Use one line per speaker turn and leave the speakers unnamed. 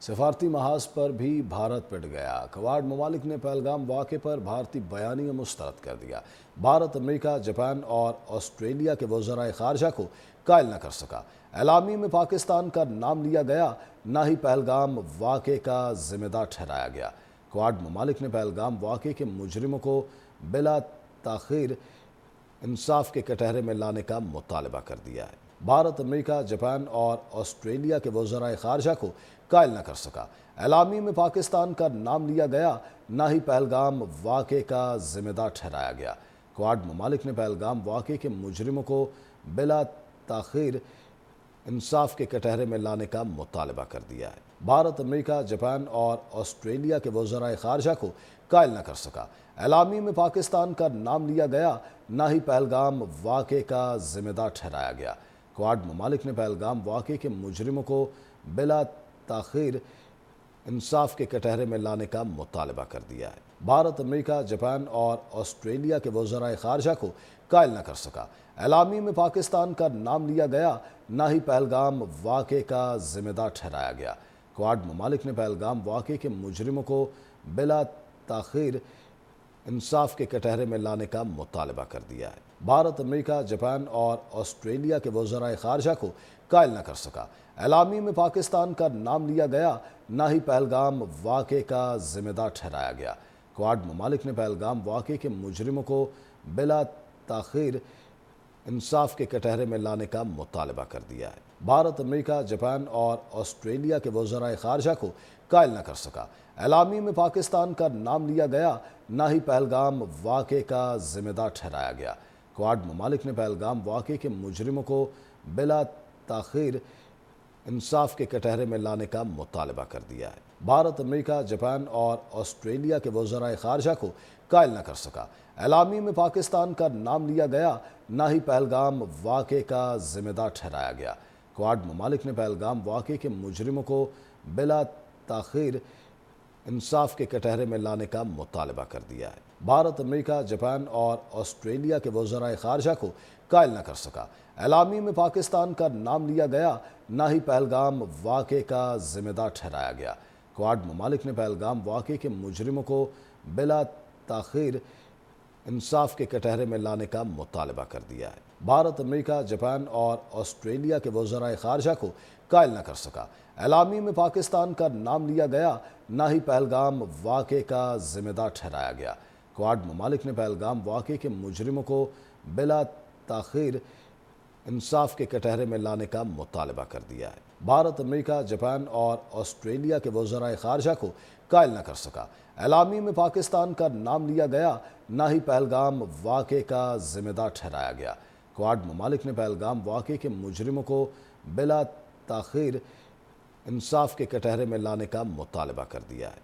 سفارتی محاذ پر بھی بھارت پٹ گیا۔ کواد ممالک نے پہلگام واقعے پر بھارتی بیانیہ مسترد کر دیا۔ بھارت، امریکہ، جاپان اور آسٹریلیا کے وزرائے خارجہ کو قائل نہ کر سکا۔ اعلامیے میں پاکستان کا نام لیا گیا، نہ ہی پہلگام واقعے کا ذمہ دار ٹھہرایا گیا۔ کواد ممالک نے پہلگام واقعے کے مجرموں کو بلا تاخیر انصاف کے کٹہرے میں لانے کا مطالبہ کر دیا ہے۔ بھارت، امریکہ، جاپان اور آسٹریلیا کے وزرائے خارجہ کو قائل نہ کر سکا۔ اعلامیے میں پاکستان کا نام لیا گیا، نہ ہی پہلگام واقعے کا ذمہ دار ٹھہرایا گیا۔ کواد ممالک نے پہلگام واقعے کے مجرموں کو بلا تاخیر انصاف کے کٹہرے میں لانے کا مطالبہ کر دیا ہے۔ بھارت، امریکہ، جاپان اور آسٹریلیا کے وزرائے خارجہ کو قائل نہ کر سکا۔ اعلامیے میں پاکستان کا نام لیا گیا، نہ ہی پہلگام واقعے کا ذمہ دار ٹھہرایا گیا۔ کواد ممالک نے پہلگام واقعے کے مجرموں کو بلا تاخیر انصاف کے کٹہرے میں لانے کا مطالبہ کر دیا ہے۔ بھارت، امریکہ، جاپان اور آسٹریلیا کے وزرائے خارجہ کو قائل نہ کر سکا۔ اعلامیے میں پاکستان کا نام لیا گیا، نہ ہی پہلگام واقعے کا ذمہ دار ٹھہرایا گیا۔ کواد ممالک نے پہلگام واقعے کے مجرموں کو بلا تاخیر انصاف کے کٹہرے میں لانے کا مطالبہ کر دیا ہے۔ بھارت، امریکہ، جاپان اور آسٹریلیا کے وزرائے خارجہ کو قائل نہ کر سکا۔ اعلامیے میں پاکستان کا نام لیا گیا، نہ ہی پہلگام واقعے کا ذمہ دار ٹھہرایا گیا۔ کواد ممالک نے پہلگام واقعے کے مجرموں کو بلا تاخیر انصاف کے کٹہرے میں لانے کا مطالبہ کر دیا ہے۔ بھارت، امریکہ، جاپان اور آسٹریلیا کے وزرائے خارجہ کو قائل نہ کر سکا۔ اعلامیے میں پاکستان کا نام لیا گیا، نہ ہی پہلگام واقعے کا ذمہ دار ٹھہرایا گیا۔ کواد ممالک نے پہلگام واقعے کے مجرموں کو بلا تاخیر انصاف کے کٹہرے میں لانے کا مطالبہ کر دیا ہے۔ بھارت، امریکہ، جاپان اور آسٹریلیا کے وزرائے خارجہ کو قائل نہ کر سکا۔ اعلامیے میں پاکستان کا نام لیا گیا، نہ ہی پہلگام واقعے کا ذمہ دار ٹھہرایا گیا۔ کواد ممالک نے پہلگام واقعے کے مجرموں کو بلا تاخیر انصاف کے کٹہرے میں لانے کا مطالبہ کر دیا ہے۔ بھارت، امریکہ، جاپان اور آسٹریلیا کے وزرائے خارجہ کو قائل نہ کر سکا۔ اعلامیے میں پاکستان کا نام لیا گیا، نہ ہی پہلگام واقعے کا ذمہ دار ٹھہرایا گیا۔ کواد ممالک نے پہلگام واقعے کے مجرموں کو بلا تاخیر انصاف کے کٹہرے میں لانے کا مطالبہ کر دیا ہے۔ بھارت، امریکہ، جاپان اور آسٹریلیا کے وزرائے خارجہ کو قائل نہ کر سکا۔ اعلامیے میں پاکستان کا نام لیا گیا، نہ ہی پہلگام واقعے کا ذمہ دار ٹھہرایا گیا۔ کواد ممالک نے پہلگام واقعے کے مجرموں کو بلا تاخیر انصاف کے کٹہرے میں لانے کا مطالبہ کر دیا ہے۔ بھارت، امریکہ، جاپان اور آسٹریلیا کے وزرائے خارجہ کو قائل نہ کر سکا۔ اعلامیے میں پاکستان کا نام لیا گیا، نہ ہی پہلگام واقعے کا ذمہ دار ٹھہرایا گیا۔ کواد ممالک نے پہلگام واقعے کے مجرموں کو بلا تاخیر انصاف کے کٹہرے میں لانے کا مطالبہ کر دیا ہے۔